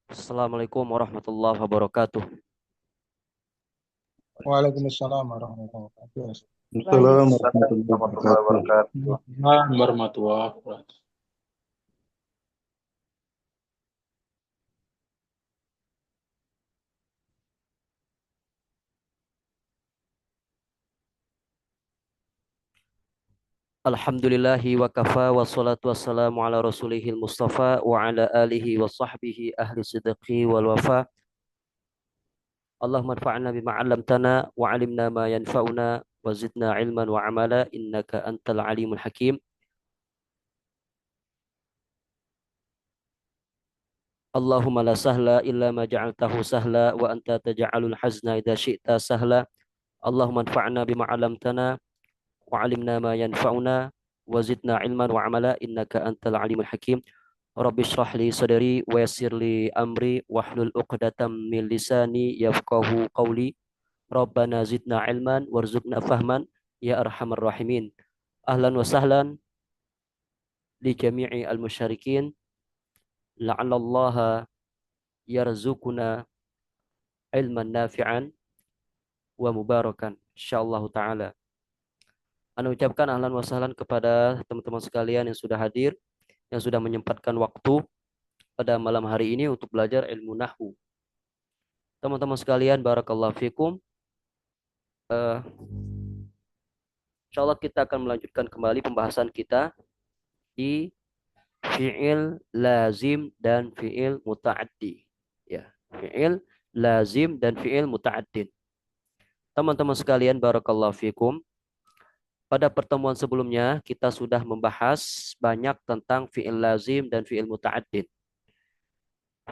Assalamualaikum warahmatullahi wabarakatuh. Waalaikumsalam warahmatullahi wabarakatuh. Assalamualaikum warahmatullahi Warahmatullahi wabarakatuh. wabarakatuh. Waalaikumsalam warahmatullahi wabarakatuh. Alhamdulillahi wa kafa wa salatu wassalamu ala rasulihil mustafa wa ala alihi wa sahbihi ahli sidqi wal wafa. Allahumma anfa'na bima 'allamtana wa 'alimna ma yanfa'una wa zidna ilman wa amala innaka antal alimul hakim. Allahumma la sahla illa ma ja'altahu sahla wa anta taj'alul hazna idza syi'ta sahla. Allahumma anfa'na bima 'allamtana wa 'alimna ma yanfa'una wa zidna ilman wa amala innaka antal alimul hakim. Rabbi shrah li sadri wa yassir li amri wahlul 'uqdatam min lisani yafqahu qawli. Rabbana zidna ilman warzuqna fahman ya arhamar rahimin. Ahlan wa sahlan li jami'i al-musyarikin. La'allallaha yarzuquna ilman nafi'an wa mubarakan insyaallah taala. Anda ucapkan ahlan wa sahlan kepada teman-teman sekalian yang sudah hadir, yang sudah menyempatkan waktu pada malam hari ini untuk belajar ilmu nahwu. Teman-teman sekalian, barakallahu fikum. Uh, Insya Allah kita akan melanjutkan kembali pembahasan kita di fi'il lazim dan fi'il muta'addi. Ya, fi'il lazim dan fi'il muta'addin. Teman-teman sekalian, barakallahu fikum. Pada pertemuan sebelumnya kita sudah membahas banyak tentang fi'il lazim dan fi'il muta'addin.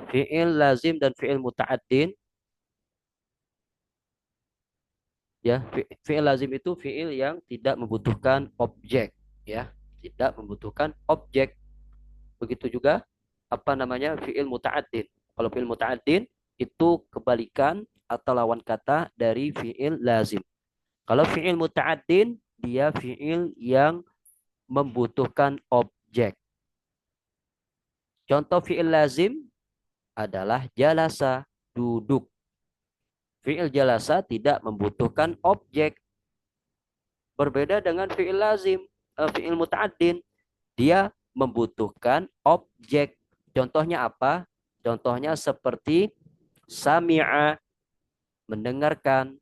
Fi'il lazim dan fi'il muta'addin, ya, fi'il lazim itu fi'il yang tidak membutuhkan objek, ya, tidak membutuhkan objek. Begitu juga apa namanya fi'il muta'addin. Kalau fi'il muta'addin itu kebalikan atau lawan kata dari fi'il lazim. Kalau fi'il muta'addin dia fi'il yang membutuhkan objek. Contoh fi'il lazim adalah jalasa, duduk. Fi'il jalasa tidak membutuhkan objek. Berbeda dengan fi'il lazim, fi'il muta'addin. Dia membutuhkan objek. Contohnya apa? Contohnya seperti sami'a, mendengarkan.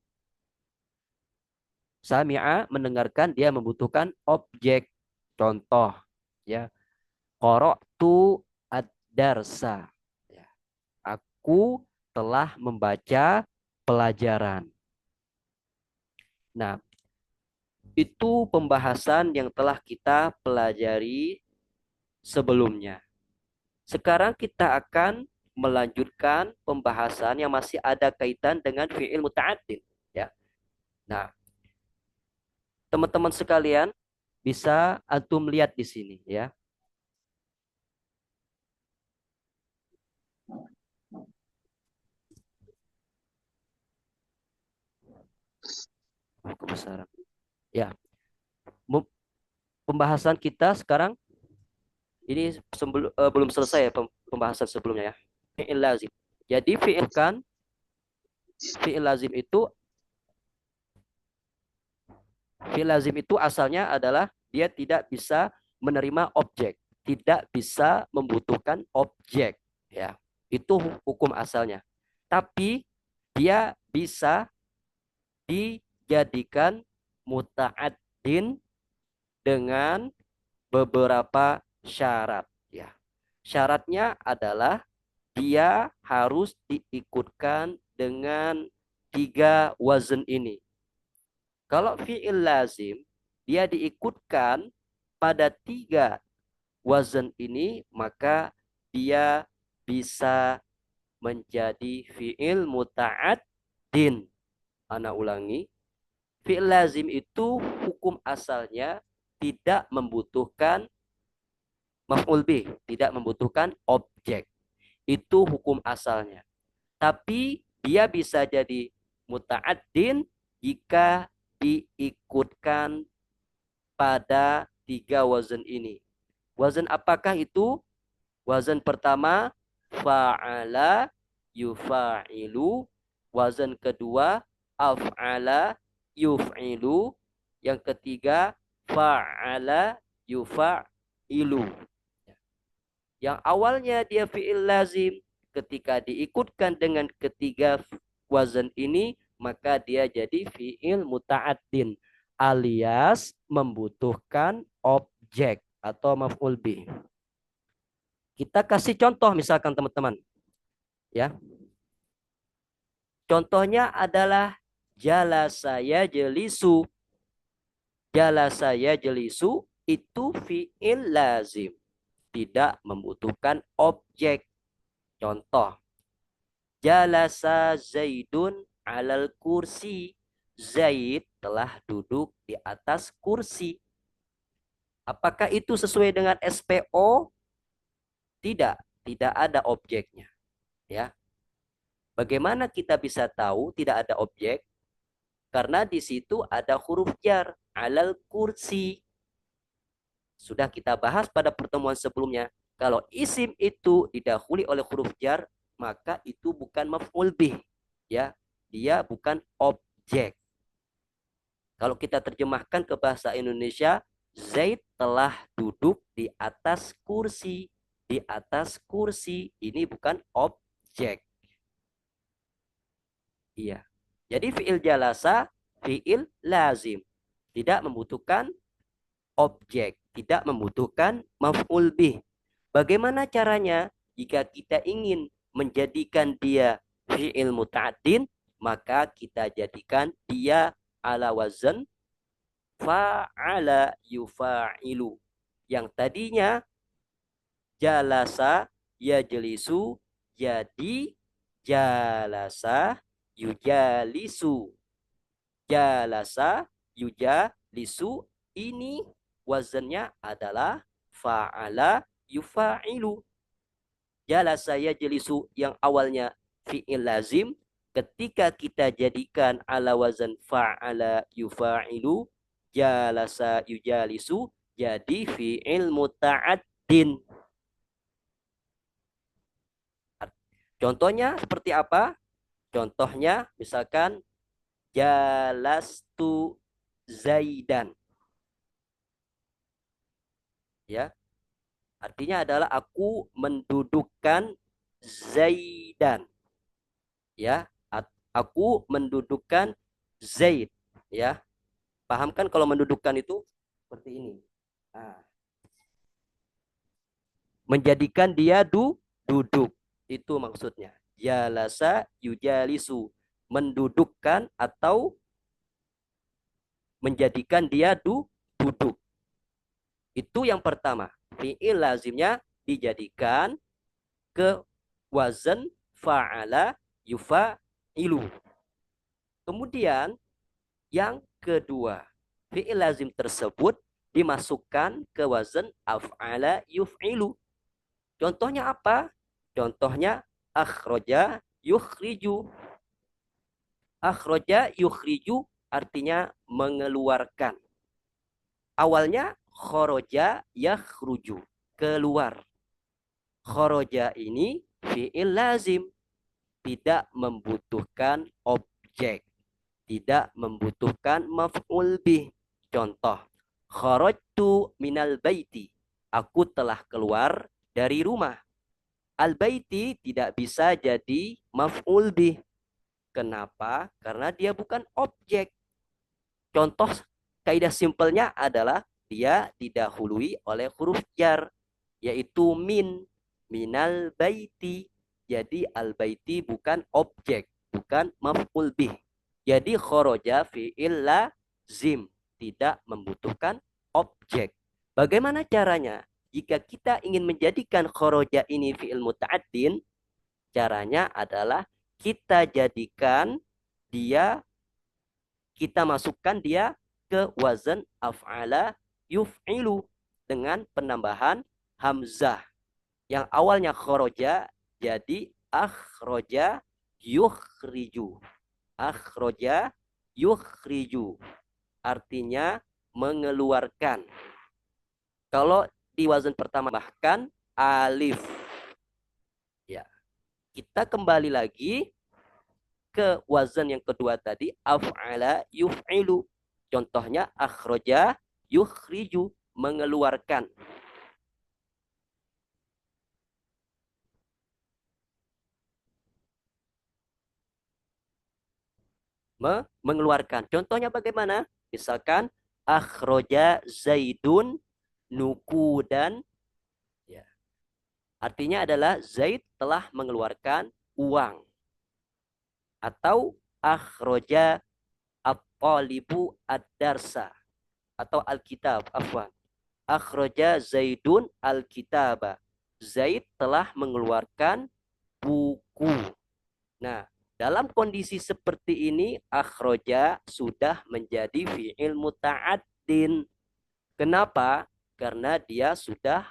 Sami'a, mendengarkan, dia membutuhkan objek. Contoh, ya. Qara'tu ad-darsa. Ya. Aku telah membaca pelajaran. Nah, itu pembahasan yang telah kita pelajari sebelumnya. Sekarang kita akan melanjutkan pembahasan yang masih ada kaitan dengan fi'il muta'addin, ya. Nah, teman-teman sekalian bisa antum lihat di sini, ya. Kebesaran. Ya, pembahasan kita sekarang ini belum selesai ya pembahasan sebelumnya, ya. Fi'il lazim. Jadi fi'il lazim itu asalnya adalah dia tidak bisa menerima objek, tidak bisa membutuhkan objek, ya. Itu hukum asalnya. Tapi dia bisa dijadikan muta'addin dengan beberapa syarat, ya. Syaratnya adalah dia harus diikutkan dengan 3 wazn ini. Kalau fi'il lazim dia diikutkan pada 3 wazn ini, maka dia bisa menjadi fi'il muta'addin. Ana ulangi, fi'il lazim itu hukum asalnya tidak membutuhkan maf'ul bih, tidak membutuhkan objek. Itu hukum asalnya. Tapi dia bisa jadi muta'addin jika diikutkan pada 3 wazn ini. Wazn apakah itu? Wazn pertama fa'ala yufa'ilu. Wazan kedua af'ala yuf'ilu. Yang ketiga fa'ala yufa'ilu. Yang awalnya dia fi'il lazim, ketika diikutkan dengan ketiga wazan ini, maka dia jadi fi'il muta'addin, alias membutuhkan objek atau maf'ul bih. Kita kasih contoh misalkan teman-teman. Ya. Contohnya adalah jalasa yajlisu. Jalasa yajlisu itu fi'il lazim, tidak membutuhkan objek. Contoh, jalasa Zaidun alal kursi. Zaid telah duduk di atas kursi. Apakah itu sesuai dengan SPO? Tidak, tidak ada objeknya. Ya. Bagaimana kita bisa tahu tidak ada objek? Karena di situ ada huruf jar, alal kursi. Sudah kita bahas pada pertemuan sebelumnya. Kalau isim itu didahului oleh huruf jar, maka itu bukan maf'ul bih. Ya, dia bukan objek. Kalau kita terjemahkan ke bahasa Indonesia, Zaid telah duduk di atas kursi. Di atas kursi, ini bukan objek. Iya. Jadi fi'il jalasa, fi'il lazim. Tidak membutuhkan objek, tidak membutuhkan maf'ul bih. Bagaimana caranya? Jika kita ingin menjadikan dia fi'il muta'addin, maka kita jadikan dia ala wazan fa'ala yufa'ilu. Yang tadinya jalasa yajlisu, jadi jalasa yujalisu. Jalasa yujalisu, ini wazannya adalah fa'ala yufa'ilu. Jalasa yajlisu yang awalnya fi'il lazim, ketika kita jadikan ala wazan fa'ala yufa'ilu, jalasa yujalisu, jadi fi'il muta'addin. Contohnya seperti apa? Contohnya misalkan jalastu Zaidan. Ya. Artinya adalah aku mendudukkan Zaidan. Ya, aku mendudukkan Zaid. Ya. Paham kan kalau mendudukkan itu seperti ini. Nah. Menjadikan dia duduk. Itu maksudnya. Jalasa yujalisu. Mendudukkan atau menjadikan dia duduk. Itu yang pertama. Fi'il lazimnya dijadikan ke wazan fa'ala yufa'ilu. Kemudian yang kedua, fi'il lazim tersebut dimasukkan ke wazan af'ala yuf'ilu. Contohnya apa? Contohnya akhroja yukhriju. Akhroja yukhriju artinya mengeluarkan. Awalnya khoroja yakhruju, keluar. Khoroja ini fi'il lazim, tidak membutuhkan objek, tidak membutuhkan maf'ul bih. Contoh, kharajtu minal baiti, aku telah keluar dari rumah. Al baiti tidak bisa jadi maf'ul bih. Kenapa? Karena dia bukan objek. Contoh kaidah simpelnya adalah dia didahului oleh huruf jar, yaitu minal baiti. Jadi al baiti bukan objek, bukan maf'ul bih. Jadi khoroja fi'il lazim, tidak membutuhkan objek. Bagaimana caranya? Jika kita ingin menjadikan khoroja ini fi'il muta'addin, caranya adalah kita jadikan dia, kita masukkan dia ke wazan af'ala yuf'ilu dengan penambahan hamzah. Yang awalnya khoroja jadi akhroja yukhriju. Akhroja yukhriju. Artinya mengeluarkan. Kalau di wazan pertama bahkan alif. Ya. Kita kembali lagi ke wazan yang kedua tadi, af'ala yuf'ilu. Contohnya akhroja yukhriju, mengeluarkan. Mengeluarkan. Contohnya bagaimana? Misalkan akhroja zaidun nukudan. Ya. Artinya adalah Zaid telah mengeluarkan uang. Atau akhroja at-talibu ad-darsa. Atau al-kitab. Afwan. Akhroja Zaidun al-kitaba. Zaid telah mengeluarkan buku. Nah, dalam kondisi seperti ini, akhroja sudah menjadi fi'il muta'addin. Kenapa? Karena dia sudah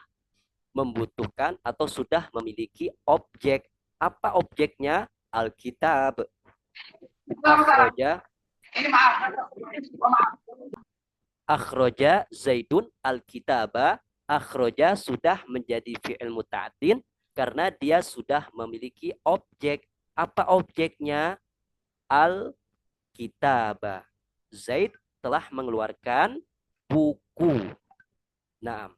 membutuhkan atau sudah memiliki objek. Apa objeknya? Alkitab. Akhroja. Akhroja Zaidun al-kitaba. Akhroja sudah menjadi fi'il muta'addin karena dia sudah memiliki objek. Apa objeknya? Al-kitaba. Zaid telah mengeluarkan buku. Nah,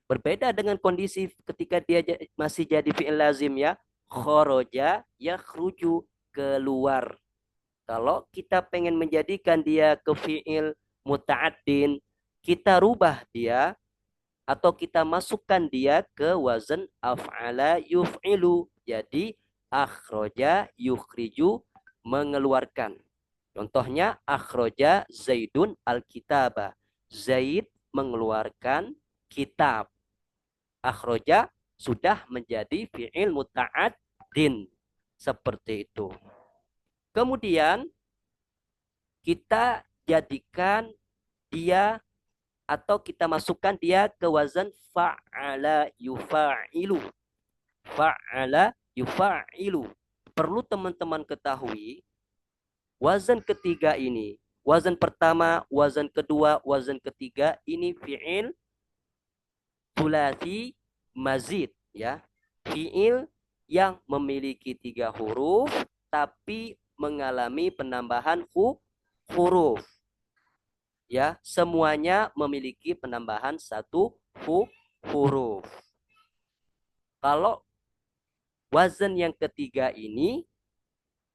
berbeda dengan kondisi ketika dia masih jadi fi'il lazim ya. Khoroja yakhruju, keluar. Kalau kita pengen menjadikan dia ke fi'il muta'addin, kita rubah dia atau kita masukkan dia ke wazan af'ala yuf'ilu. Jadi akhroja yukhriju, mengeluarkan. Contohnya akhroja Zaidun al-kitaba. Zaid mengeluarkan kitab. Akhroja sudah menjadi fi'il muta'addin. Seperti itu. Kemudian kita jadikan dia atau kita masukkan dia ke wazan fa'ala yufa'ilu. Fa'ala yufa'ilu. Perlu teman-teman ketahui, wazan ketiga ini, wazan pertama, wazan kedua, wazan ketiga, ini fi'il thulathi mazid. Ya. Fi'il yang memiliki 3 huruf, tapi mengalami penambahan huruf. Ya, semuanya memiliki penambahan 1 huruf. Kalau wazan yang ketiga ini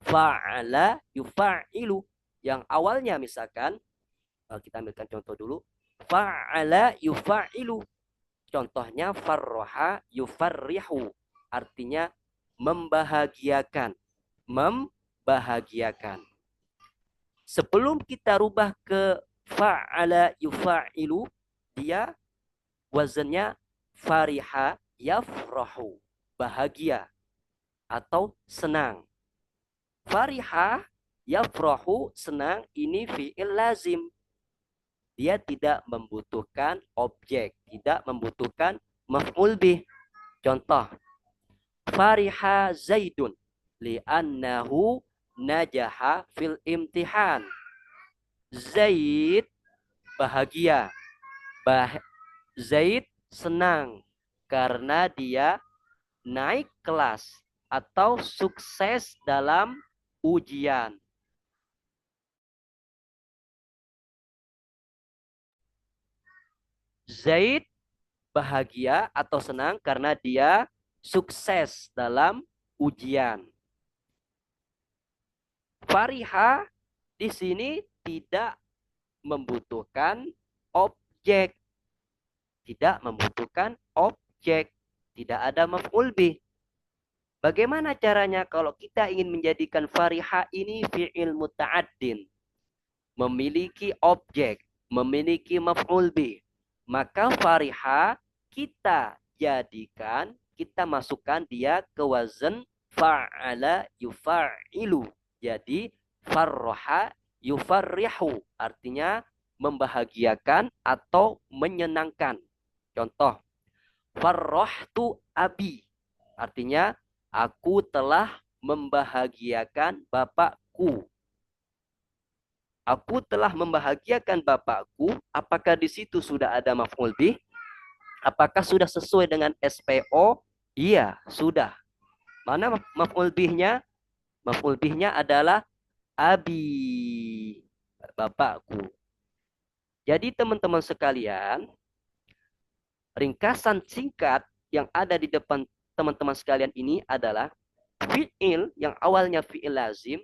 fa'ala yufa'ilu, yang awalnya misalkan kita ambilkan contoh dulu, fa'ala yufa'ilu. Contohnya farroha yufarrihu, artinya membahagiakan. Membahagiakan. Sebelum kita rubah ke fa'ala yufa'ilu, dia wazannya fariha yafrahu, bahagia atau senang. Fariha yafrahu, senang, ini fi'il lazim. Dia tidak membutuhkan objek, tidak membutuhkan maf'ul bih. Contoh, fariha Zaidun li'annahu najaha fil imtihan. Zaid bahagia. Zaid senang karena dia naik kelas atau sukses dalam ujian. Zaid bahagia atau senang karena dia sukses dalam ujian. Fariha di sini tidak membutuhkan objek. Tidak membutuhkan objek. Tidak ada maf'ul bih. Bagaimana caranya kalau kita ingin menjadikan fariha ini fi'il muta'addin? Memiliki objek, memiliki maf'ul bih. Maka fariha kita jadikan, kita masukkan dia ke wazan fa'ala yufa'ilu. Jadi farroha yufarrihu, artinya membahagiakan atau menyenangkan. Contoh, farrohtu abi, artinya aku telah membahagiakan bapakku. Aku telah membahagiakan bapakku. Apakah di situ sudah ada maf'ul bih? Apakah sudah sesuai dengan SPO? Iya, sudah. Mana maf'ul bihnya? Maf'ul bihnya adalah abi, bapakku. Jadi teman-teman sekalian, ringkasan singkat yang ada di depan teman-teman sekalian ini adalah fi'il yang awalnya fi'il lazim,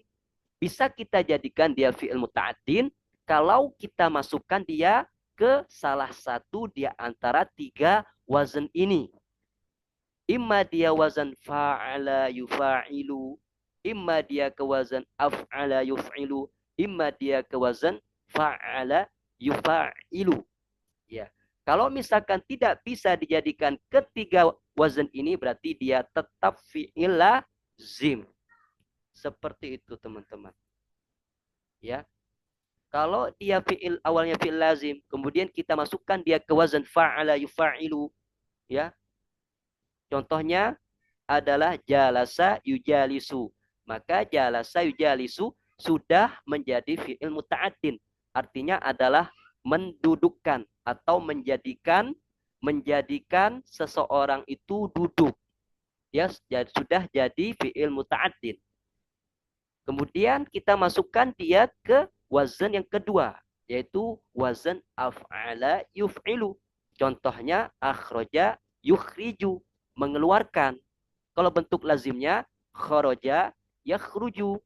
bisa kita jadikan dia fi'il muta'addin kalau kita masukkan dia ke salah satu di antara tiga wazan ini. Imma dia wazan fa'ala yufa'ilu, imma dia ke wazan af'ala yuf'ilu, imma dia ke wazan fa'ala yufa'ilu. Ya. Kalau misalkan tidak bisa dijadikan ketiga wazan ini, berarti dia tetap fi'il lazim. Seperti itu teman-teman. Ya. Kalau dia fi'il awalnya fi'il lazim, kemudian kita masukkan dia ke wazan fa'ala yufa'ilu, ya. Contohnya adalah jalasa yujalisu. Maka jalasa yujalisu sudah menjadi fi'il muta'addin. Artinya adalah mendudukkan atau menjadikan seseorang itu duduk. Ya, sudah jadi fi'il muta'addin. Kemudian kita masukkan dia ke wazan yang kedua, yaitu wazan af'ala yuf'ilu. Contohnya akhraja yukhriju, mengeluarkan. Kalau bentuk lazimnya kharaja yakhruju.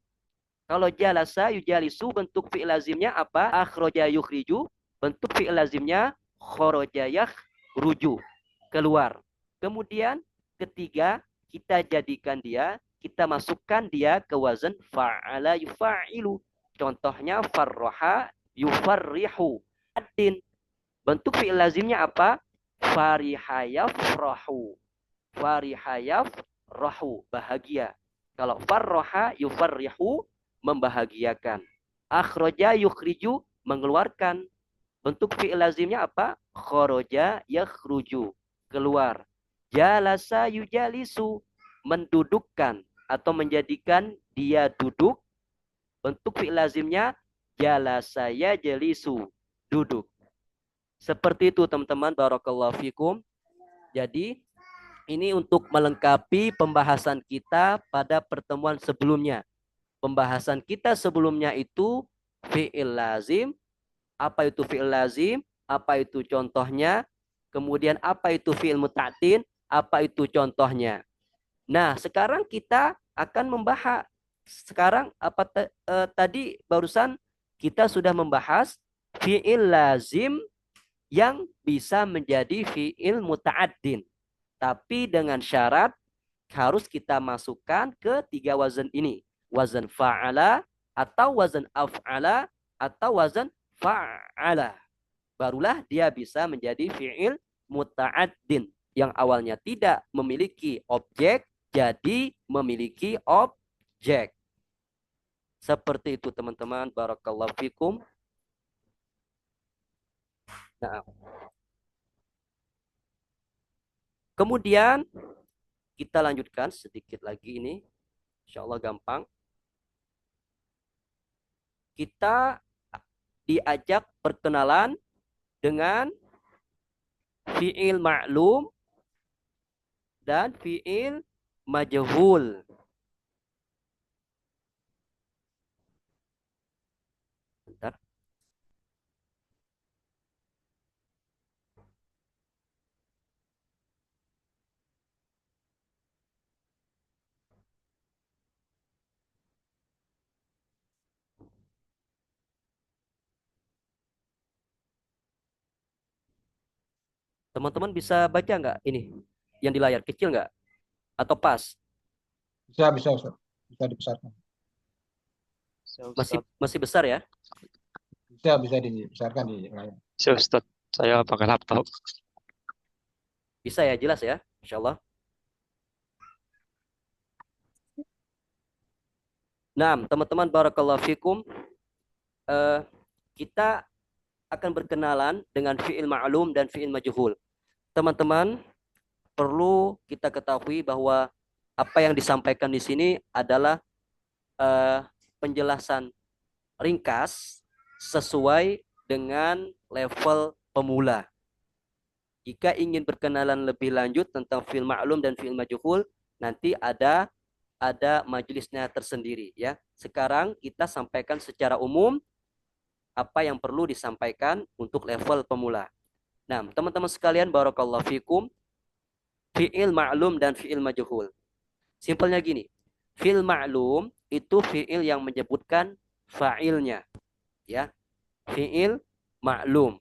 Kalau jalasa yujalisu, bentuk fi'il lazimnya apa? Akhraja yukhriju. Bentuk fi'il lazimnya kharaja yakhruju, keluar. Kemudian ketiga, kita masukkan dia ke wazan fa'ala yufa'ilu. Contohnya farroha yufarrihu. Adin. Bentuk fi'il lazimnya apa? Fariha yafrahu. Fariha yafrahu, bahagia. Kalau farroha yufarrihu, membahagiakan. Akhroja yukhriju, mengeluarkan. Bentuk fi'il lazimnya apa? Khoroja yakhruju, keluar. Jalasa yujalisu, mendudukkan atau menjadikan dia duduk. Bentuk fi'il lazimnya jalasa yajlisu, duduk. Seperti itu teman-teman, barakallahu fikum. Jadi ini untuk melengkapi pembahasan kita pada pertemuan sebelumnya. Pembahasan kita sebelumnya itu fi'il lazim. Apa itu fi'il lazim? Apa itu contohnya? Kemudian apa itu fi'il muta'addin? Apa itu contohnya? Nah, sekarang kita akan membahas. Sekarang tadi barusan kita sudah membahas fi'il lazim yang bisa menjadi fi'il muta'addin. Tapi dengan syarat harus kita masukkan ke tiga wazan ini. Wazan fa'ala, atau wazan af'ala, atau wazan fa'ala. Barulah dia bisa menjadi fi'il muta'addin. Yang awalnya tidak memiliki objek, jadi memiliki objek. Seperti itu teman-teman. Barakallahu fikum. Nah. Kemudian kita lanjutkan sedikit lagi ini. Insya Allah gampang. Kita diajak perkenalan dengan fi'il ma'lum dan fi'il majhul. Bentar. Teman-teman bisa baca nggak ini? Yang di layar kecil nggak? Atau pas? Bisa dibesarkan. Masih besar ya? Bisa dibesarkan di layar. Siap, Ustaz. Saya pakai laptop. Bisa ya, jelas ya? Insya Allah. Nah, teman-teman, barakallahu fikum. Kita akan berkenalan dengan fi'il ma'lum dan fi'il majhul. Teman-teman, perlu kita ketahui bahwa apa yang disampaikan di sini adalah penjelasan ringkas sesuai dengan level pemula. Jika ingin berkenalan lebih lanjut tentang fi'il ma'lum dan fi'il majhul, nanti ada ada majelisnya tersendiri ya. Sekarang kita sampaikan secara umum apa yang perlu disampaikan untuk level pemula. Nah, teman-teman sekalian, barakallahu fikum, fi'il ma'lum dan fi'il majhul. Simpelnya gini, fi'il ma'lum itu fi'il yang menyebutkan fa'ilnya, ya. Fi'il ma'lum.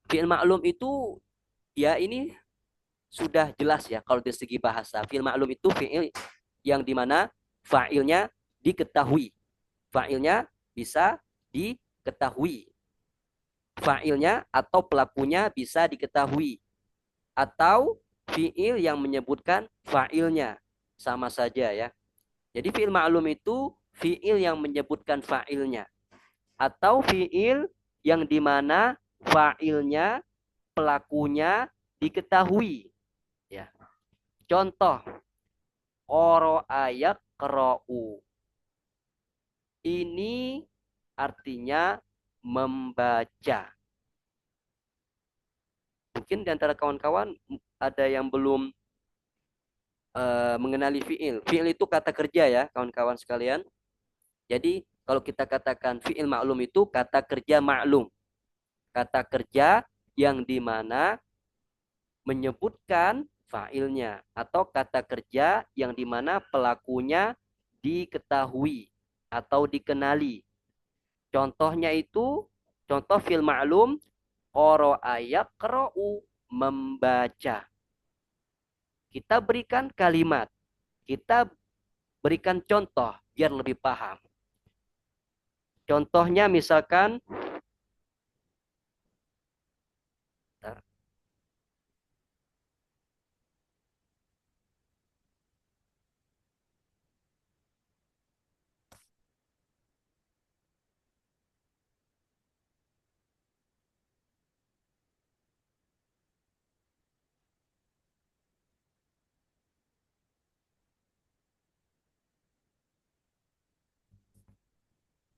Fi'il ma'lum itu ya ini sudah jelas ya kalau dari segi bahasa. Fi'il ma'lum itu fi'il yang dimana fa'ilnya diketahui. Fa'ilnya bisa diketahui. Fa'ilnya atau pelakunya bisa diketahui. Atau fi'il yang menyebutkan fa'ilnya. Sama saja ya. Jadi fi'il ma'lum itu fi'il yang menyebutkan fa'ilnya. Atau fi'il yang dimana fa'ilnya, pelakunya diketahui. Ya. Contoh, qara'a yaqra'u. Ini artinya membaca. Mungkin di antara kawan-kawan ada yang belum mengenali fi'il. Fi'il itu kata kerja ya, kawan-kawan sekalian. Jadi, kalau kita katakan fi'il ma'lum itu kata kerja ma'lum. Kata kerja yang dimana menyebutkan fa'ilnya. Atau kata kerja yang dimana pelakunya diketahui atau dikenali. Contohnya itu, contoh fi'il ma'lum, qara'a yaqra'u, membaca. Kita berikan kalimat. Kita berikan contoh biar lebih paham. Contohnya misalkan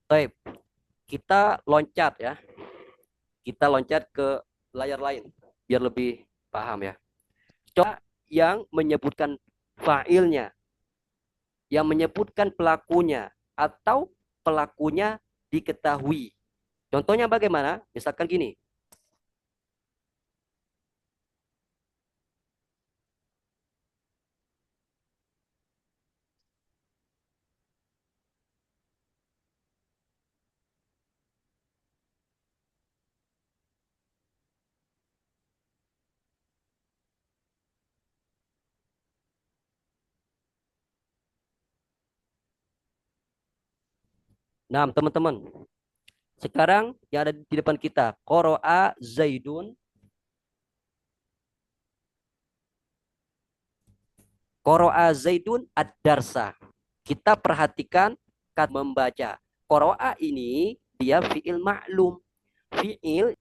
baik, kita loncat ya. Kita loncat ke layar lain biar lebih paham ya. Coba yang menyebutkan fa'ilnya, yang menyebutkan pelakunya atau pelakunya diketahui. Contohnya bagaimana? Misalkan gini. Nah, teman-teman, sekarang yang ada di depan kita, qara'a Zaidun, qara'a Zaidun ad-darsa. Kita perhatikan kata membaca. Qara'a ini dia fi'il ma'lum. Fi'il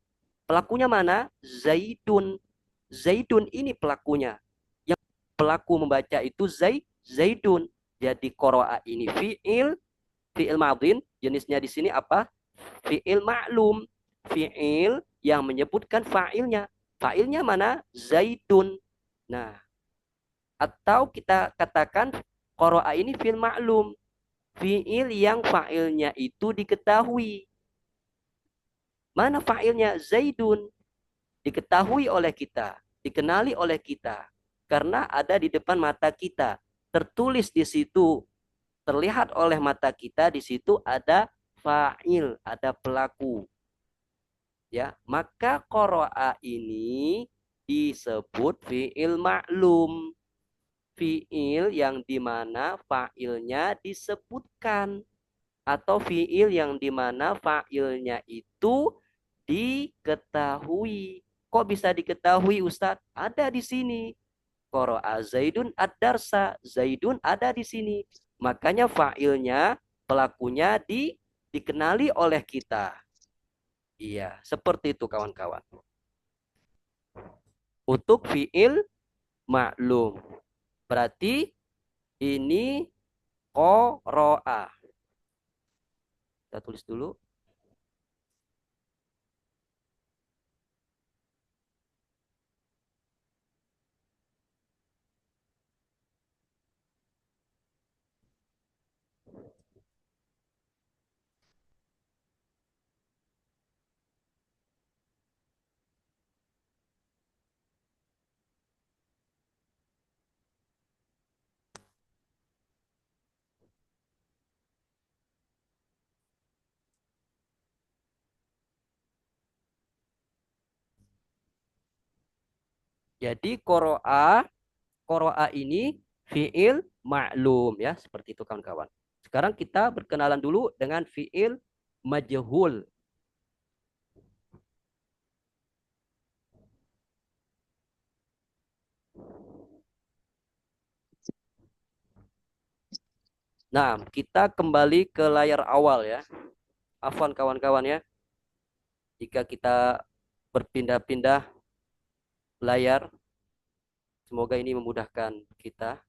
pelakunya mana? Zaidun. Zaidun ini pelakunya. Yang pelaku membaca itu Zaidun. Jadi qara'a ini fi'il madin, jenisnya di sini apa? Fi'il ma'lum. Fi'il yang menyebutkan fa'ilnya. Fa'ilnya mana? Zaidun. Nah, atau kita katakan qara'a ini fi'il ma'lum. Fi'il yang fa'ilnya itu diketahui. Mana fa'ilnya? Zaidun. Diketahui oleh kita, dikenali oleh kita. Karena ada di depan mata kita. Tertulis di situ, terlihat oleh mata kita, di situ ada fa'il, ada pelaku. Ya, maka qara'a ini disebut fi'il ma'lum. Fi'il yang dimana fa'ilnya disebutkan. Atau fi'il yang dimana fa'ilnya itu diketahui. Kok bisa diketahui Ustadz? Ada di sini. Qara'a Zaidun ad-darsa. Zaidun ada di sini. Makanya fa'ilnya, pelakunya dikenali oleh kita. Iya, seperti itu kawan-kawan. Untuk fi'il maklum. Berarti ini qara'a. Kita tulis dulu. Jadi qoro'a ini fiil ma'lum ya, seperti itu kawan-kawan. Sekarang kita berkenalan dulu dengan fiil majhul. Nah, kita kembali ke layar awal ya. Afwan kawan-kawan ya. Jika kita berpindah-pindah layar, semoga ini memudahkan kita.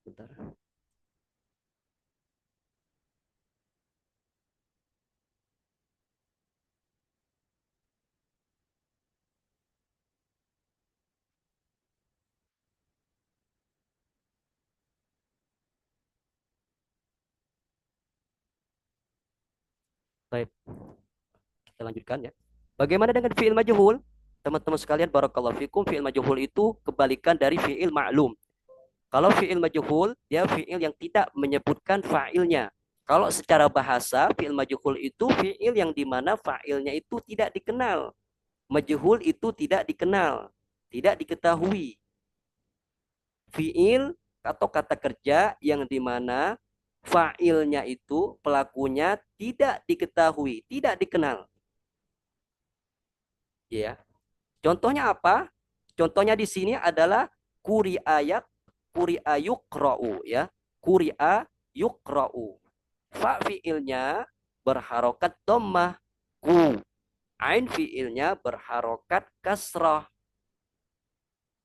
Bentar. Baik, kita lanjutkan ya. Bagaimana dengan fiil majhul? Teman-teman sekalian, barakallahu fikum, fiil majhul itu kebalikan dari fiil ma'lum. Kalau fiil majhul, dia fiil yang tidak menyebutkan fa'ilnya. Kalau secara bahasa, fiil majhul itu fiil yang dimana fa'ilnya itu tidak dikenal. Majhul itu tidak dikenal, tidak diketahui. Fiil atau kata kerja yang dimana fa'ilnya itu, pelakunya tidak diketahui, tidak dikenal. Ya. Contohnya apa? Contohnya di sini adalah kuri'a yukra'u ya. Kuri'a yukra'u. Fa fiilnya berharokat dhammah. Ku. Ain fiilnya berharokat kasrah.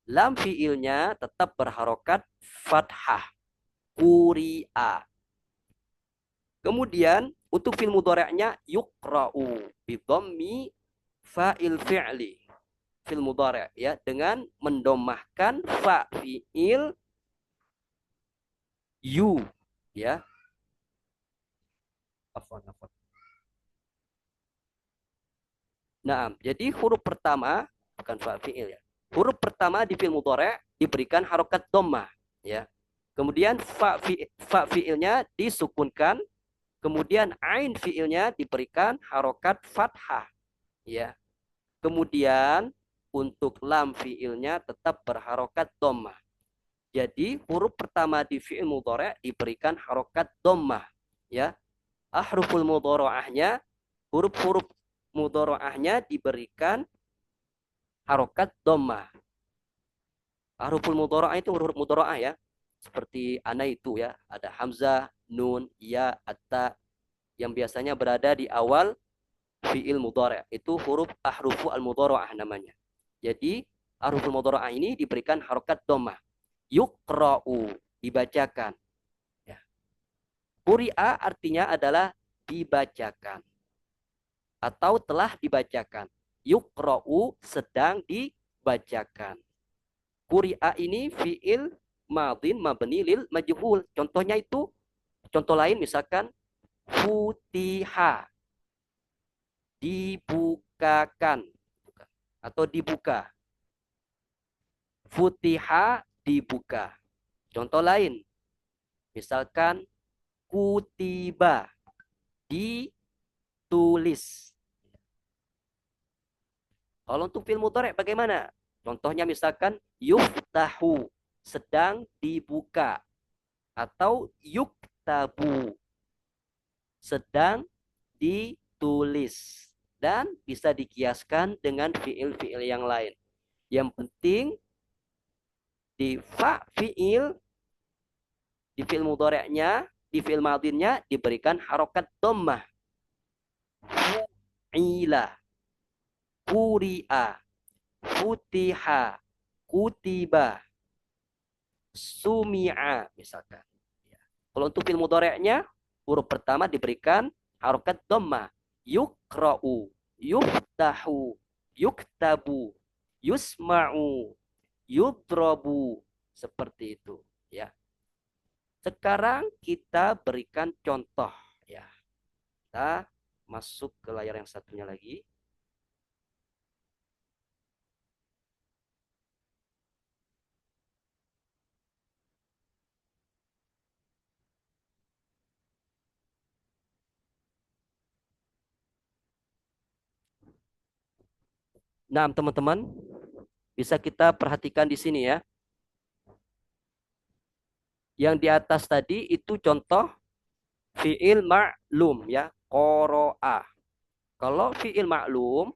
Lam fiilnya tetap berharokat fathah. Kuri'a. Kemudian untuk fiil mudhari'nya yukra'u bi dhammi fa'il fi'li. Fi'il mudhari' ya, dengan mendomahkan fa fi'il yu ya. Afwan. Nah, jadi huruf pertama bukan fa fi'il ya. Huruf pertama di fi'il mudhari' diberikan harokat dhammah ya. Kemudian fa fi'ilnya disukunkan, kemudian ain fi'ilnya diberikan harokat fathah ya. Kemudian untuk lam fi'ilnya tetap berharokat dhammah. Jadi huruf pertama di fi'il mudhari' diberikan harokat dhammah ya. Ahruful mudhari'ahnya, huruf-huruf mudhari'ahnya diberikan harokat dhammah. Ahruful mudhari'ah itu huruf mudhari'ah ya. Seperti ana itu ya, ada hamzah, nun, ya, atta yang biasanya berada di awal fi'il mudhari'. Itu huruf ahrufu al-mudhari'ah namanya. Jadi ahruful mudhari'ah ini diberikan harokat dhammah. Yuqra'u, dibacakan. Ya. Quri'a artinya adalah dibacakan atau telah dibacakan. Yuqra'u, sedang dibacakan. Quri'a ini fi'il madin mabni lil majhul. Contohnya itu, contoh lain misalkan futiha, dibukakan atau dibuka. Futiha, dibuka. Contoh lain, misalkan kutiba, ditulis. Kalau untuk fi'il mudhari' bagaimana? Contohnya misalkan yuftahu, sedang dibuka, atau yuktabu, sedang ditulis, dan bisa dikiaskan dengan fiil-fiil yang lain. Yang penting di fa fiil, di fiil mudhari'nya, di fiil madinnya diberikan harokat dhammah. Fu'ila, quri'a, futiha, kutiba, sumi'a misalkan. Kalau untuk fiil mudhari'nya, huruf pertama diberikan harokat dhammah. Yukra'u, yuftahu, yuktabu, yusma'u, yudrobu, seperti itu ya. Sekarang kita berikan contoh ya. Kita masuk ke layar yang satunya lagi. Nah, teman-teman, bisa kita perhatikan di sini ya. Yang di atas tadi itu contoh fi'il ma'lum ya, qoro'a. Kalau fi'il ma'lum,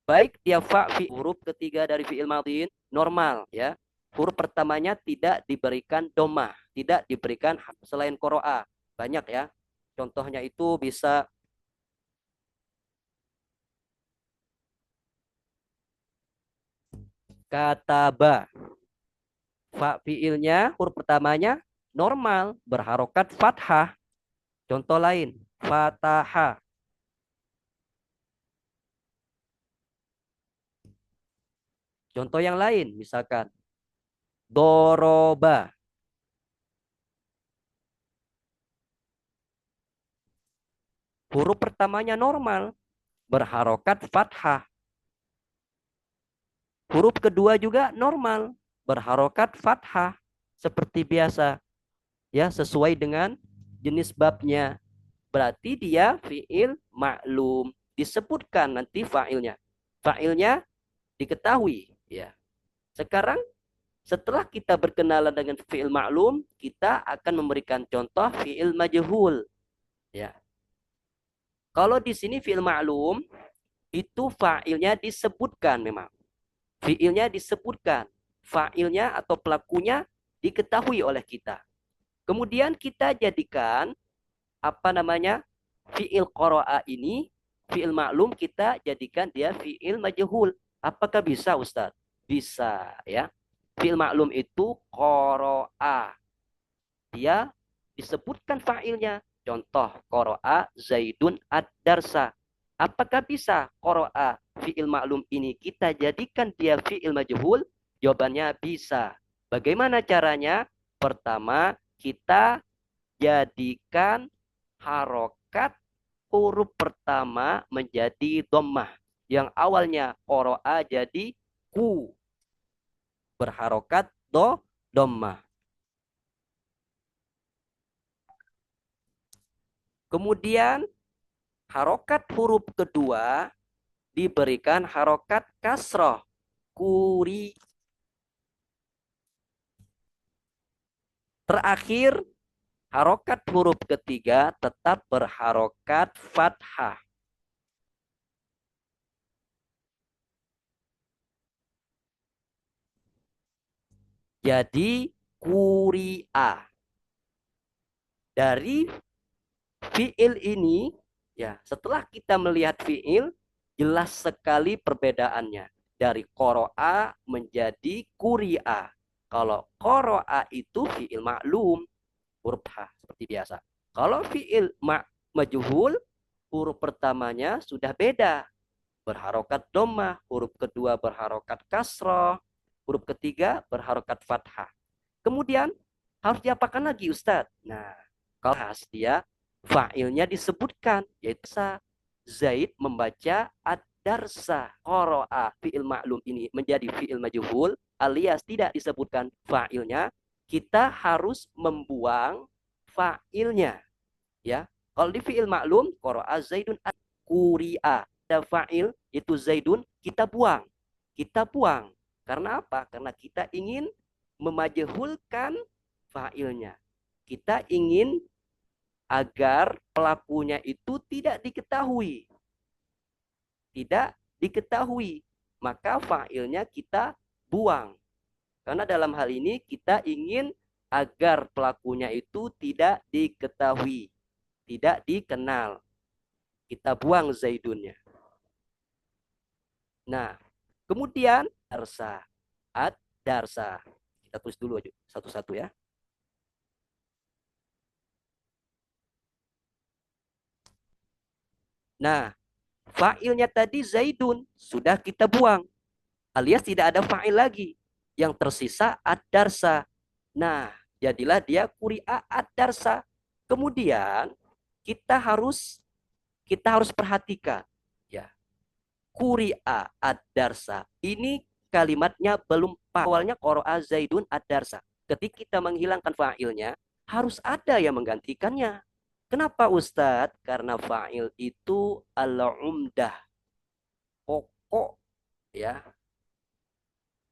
baik dia huruf ketiga dari fi'il madin normal ya. Huruf pertamanya tidak diberikan domah, tidak diberikan selain qoro'a. Banyak ya. Contohnya itu bisa kataba. Fi'ilnya huruf pertamanya normal, berharokat fathah. Contoh lain, fataha. Contoh yang lain, misalkan doroba. Huruf pertamanya normal, berharokat fathah. Huruf kedua juga normal, berharokat fathah. Seperti biasa, ya sesuai dengan jenis babnya. Berarti dia fi'il maklum. Disebutkan nanti fa'ilnya. Fa'ilnya diketahui. Ya. Sekarang setelah kita berkenalan dengan fi'il maklum, kita akan memberikan contoh fi'il majhul. Ya. Kalau di sini fi'il maklum, itu fa'ilnya disebutkan memang. Fi'ilnya disebutkan. Fa'ilnya atau pelakunya diketahui oleh kita. Kemudian kita jadikan apa namanya? Fi'il qara'a ini, fi'il maklum kita jadikan dia fi'il majhul. Apakah bisa, Ustaz? Bisa ya. Fi'il maklum itu qara'a. Dia disebutkan fa'ilnya. Contoh, qara'a Zaidun ad-darsa. Apakah bisa qara'a fi'il maklum ini kita jadikan dia fi'il majhul? Jawabannya bisa. Bagaimana caranya? Pertama, kita jadikan harokat huruf pertama menjadi dhammah. Yang awalnya qara'a jadi ku. Berharokat dhammah. Kemudian harokat huruf kedua diberikan harokat kasroh. Kuri. Terakhir, harokat huruf ketiga tetap berharokat fathah. Jadi kuri'a. Dari fi'il ini, ya setelah kita melihat fi'il, jelas sekali perbedaannya. Dari qoro'a menjadi kuri'a. Kalau qoro'a itu fi'il maklum, huruf H seperti biasa. Kalau fi'il majhul, huruf pertamanya sudah beda. Berharokat dhammah, huruf kedua berharokat kasroh, huruf ketiga berharokat fathah. Kemudian harus diapakan lagi Ustadz? Nah, kalau khas dia fa'ilnya disebutkan, yaitu Zaid membaca ad-darsa. Qara'a fi'il maklum ini menjadi fi'il majhul alias tidak disebutkan fa'ilnya, kita harus membuang fa'ilnya. Ya, kalau di fi'il maklum, qara'a Zaidun ad-quri'a. Ada fa'il itu Zaidun, kita buang. Kita buang. Karena apa? Karena kita ingin memajhulkan fa'ilnya. Kita ingin agar pelakunya itu tidak diketahui. Tidak diketahui. Maka fa'ilnya kita buang. Karena dalam hal ini kita ingin agar pelakunya itu tidak diketahui. Tidak dikenal. Kita buang Zaidunnya. Nah, kemudian darsa. Ad-darsa. Kita tulis dulu aja satu-satu ya. Nah, fa'ilnya tadi Zaidun. Sudah kita buang. alias tidak ada fa'il lagi. Yang tersisa ad-darsa. Nah, jadilah dia quri'a ad-darsa. Kemudian kita harus perhatikan ya. Quri'a ad-darsa. Ini kalimatnya belum awalnya qara'a Zaidun ad-darsa. Ketika kita menghilangkan fa'ilnya, harus ada yang menggantikannya. Kenapa Ustadz? Karena fa'il itu al-umdah, pokok ya,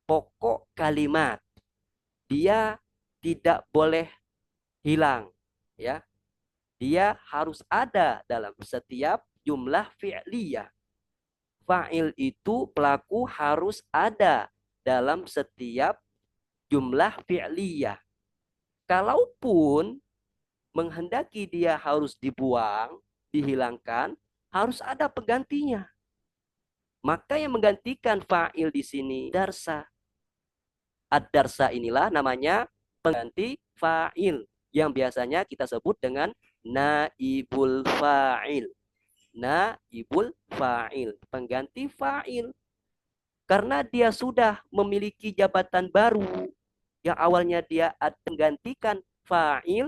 pokok kalimat. Dia tidak boleh hilang ya. Dia harus ada dalam setiap jumlah fi'liyah. Fa'il itu pelaku harus ada dalam setiap jumlah fi'liyah. Kalaupun menghendaki dia harus dibuang, dihilangkan, harus ada penggantinya. Maka yang menggantikan fa'il di sini darsa. Ad-darsa inilah namanya pengganti fa'il yang biasanya kita sebut dengan naibul fa'il. Naibul fa'il, pengganti fa'il. Karena dia sudah memiliki jabatan baru yang awalnya dia menggantikan fa'il,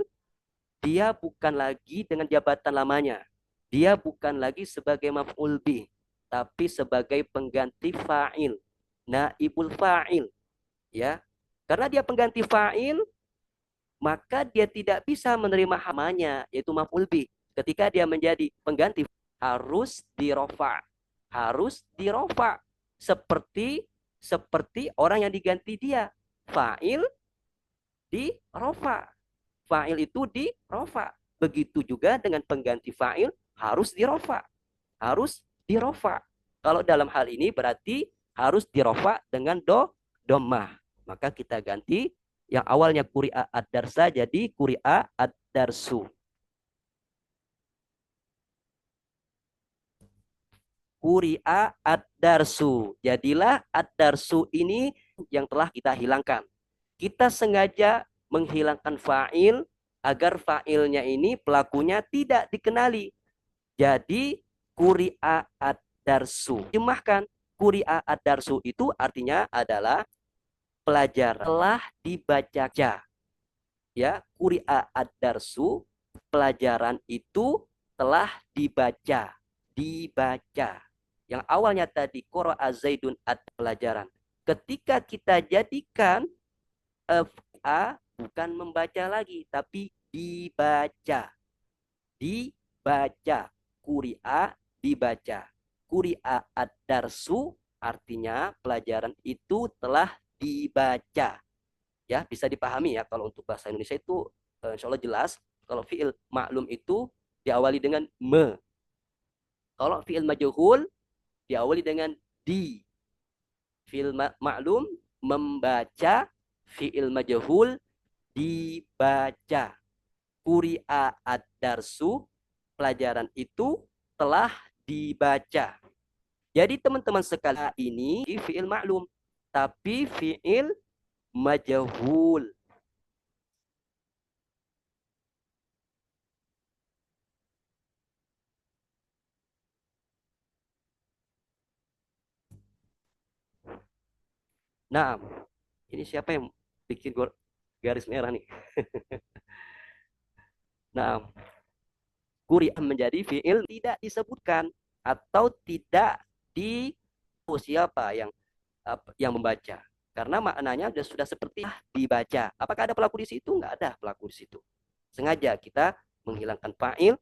dia bukan lagi dengan jabatan lamanya. Dia bukan lagi sebagai maf'ul bih, tapi sebagai pengganti fa'il, naibul fa'il. Ya, karena dia pengganti fa'il, maka dia tidak bisa menerima hamanya, yaitu maf'ul bih. Ketika dia menjadi pengganti, harus dirofa, seperti orang yang diganti dia. Fa'il di rofa, fa'il itu di rofa. Begitu juga dengan pengganti fa'il harus dirofa, Kalau dalam hal ini berarti harus dirofa dengan domah. Maka kita ganti yang awalnya quri'a ad-darsa jadi quri'a ad-darsu. Quri'a ad-darsu. Jadilah ad-darsu ini yang telah kita hilangkan. Kita sengaja menghilangkan fa'il agar fa'ilnya ini pelakunya tidak dikenali. Jadi quri'a ad-darsu. Terjemahkan, quri'a ad-darsu itu artinya adalah pelajaran telah dibaca. Ya, quri'a ad-darsu, pelajaran itu telah dibaca. Yang awalnya tadi qara'a Zaidun ad pelajaran. Ketika kita jadikan a bukan membaca lagi tapi dibaca. Quri'a dibaca. Quri'a ad-darsu artinya pelajaran itu telah dibaca. Ya, bisa dipahami ya kalau untuk bahasa Indonesia itu insya Allah jelas. Kalau fi'il maklum itu diawali dengan me. Kalau fi'il majhul diawali dengan di. Fi'il maklum membaca, fi'il majhul dibaca. Quri'a ad-darsu, pelajaran itu telah dibaca. Jadi teman-teman sekalian ini fi'il maklum, tapi fi'il majhul. Nah, ini siapa yang bikin garis merah nih? Nah, quri'ah menjadi fi'il tidak disebutkan atau tidak di siapa yang membaca. Karena maknanya sudah seperti dibaca. Apakah ada pelaku di situ? Enggak ada pelaku di situ. Sengaja kita menghilangkan fa'il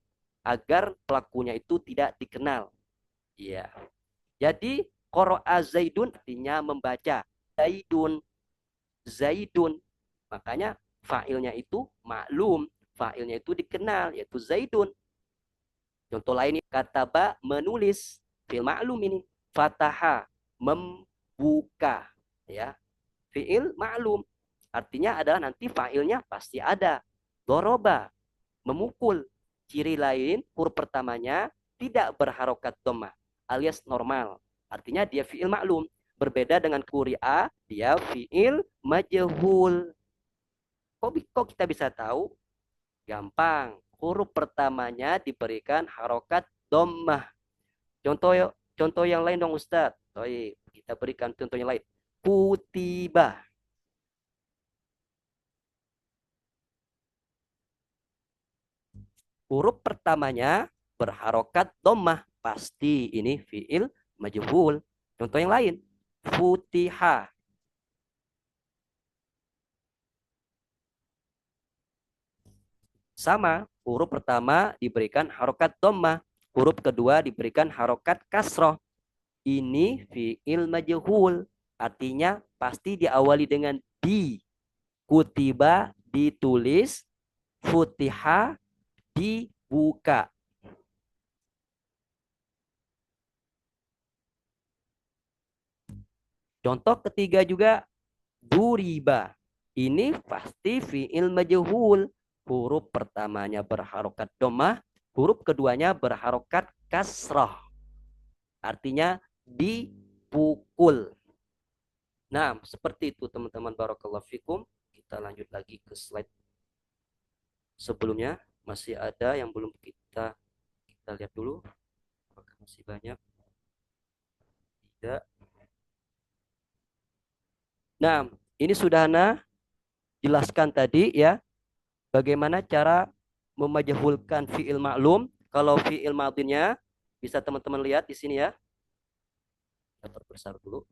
agar pelakunya itu tidak dikenal. Iya. Jadi qara'a Zaidun artinya membaca. Zaidun. Makanya fa'ilnya itu maklum, fa'ilnya itu dikenal yaitu Zaidun. Contoh lain kataba menulis, fi'il maklum ini. Fataha membuka ya. Fi'il maklum artinya adalah nanti fa'ilnya pasti ada. Doroba memukul. Ciri lain huruf pertamanya tidak berharokat dhammah alias normal. Artinya dia fi'il maklum. Berbeda dengan quri'a, dia fi'il majhul. Kok kita bisa tahu? Gampang. Huruf pertamanya diberikan harokat dhammah. Contoh yang lain dong Ustadz. Kita berikan contoh yang lain. Kutiba. Huruf pertamanya berharokat dhammah. Pasti ini fiil majhul. Contoh yang lain. Futiha. Sama, huruf pertama diberikan harokat dhammah, huruf kedua diberikan harokat kasroh. Ini fiil majhul, artinya pasti diawali dengan di. Kutiba ditulis, futiha dibuka. Contoh ketiga juga duriba. Ini pasti fiil majhul. Huruf pertamanya berharokat dhammah, huruf keduanya berharokat kasrah. Artinya dipukul. Nah, seperti itu teman-teman, barakallahu fikum. Kita lanjut lagi ke slide sebelumnya. Masih ada yang belum kita lihat dulu. Apakah masih banyak? Tidak. Nah, ini sudah Ana jelaskan tadi ya, bagaimana cara memajhulkan fiil maklum. Kalau fiil madhinya bisa teman-teman lihat di sini ya. Kita perbesar dulu.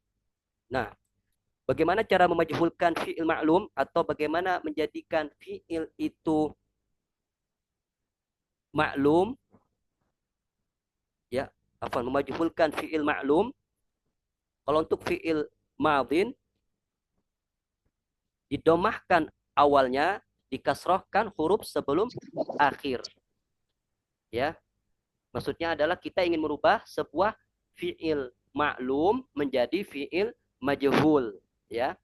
Nah, bagaimana cara memajhulkan fiil maklum atau bagaimana menjadikan fiil itu maklum ya, memajhulkan fiil maklum. Kalau untuk fiil madhin didomahkan awalnya, dikasrohkan huruf sebelum akhir. Ya, maksudnya adalah kita ingin merubah sebuah fiil maklum menjadi fiil majhul. Ya,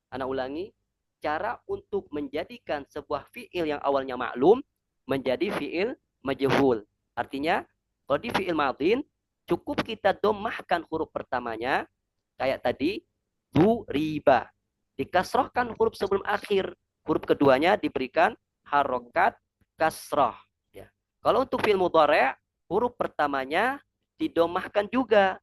Ana ulangi, cara untuk menjadikan sebuah fiil yang awalnya maklum menjadi fiil majhul. Artinya, kalau di fiil madhin cukup kita domahkan huruf pertamanya kayak tadi duriba. Dikasrohkan huruf sebelum akhir. Huruf keduanya diberikan harokat kasroh. Ya. Kalau untuk fi'il mudhari', huruf pertamanya didomahkan juga.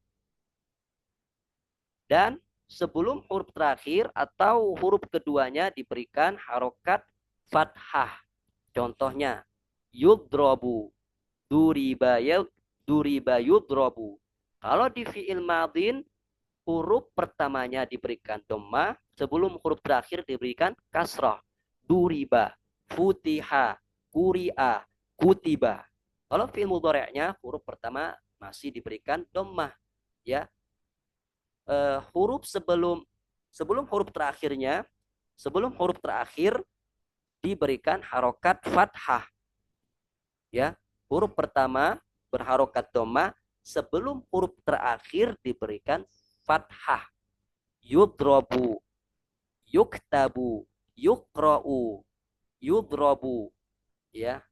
Dan sebelum huruf terakhir atau huruf keduanya diberikan harokat fathah. Contohnya, yudrobu, duriba yudrobu. Kalau di fi'il madhin, huruf pertamanya diberikan dhammah, sebelum huruf terakhir diberikan kasrah. Duriba, futiha, kuri'a, kutiba. Kalau fi'il mudhari'nya huruf pertama masih diberikan dhammah, ya. Huruf sebelum huruf terakhirnya, sebelum huruf terakhir diberikan harokat fathah. Ya, huruf pertama berharokat dhammah, sebelum huruf terakhir diberikan fathah. Yudrobu, yuktabu, yukra'u, yudrobu, ya,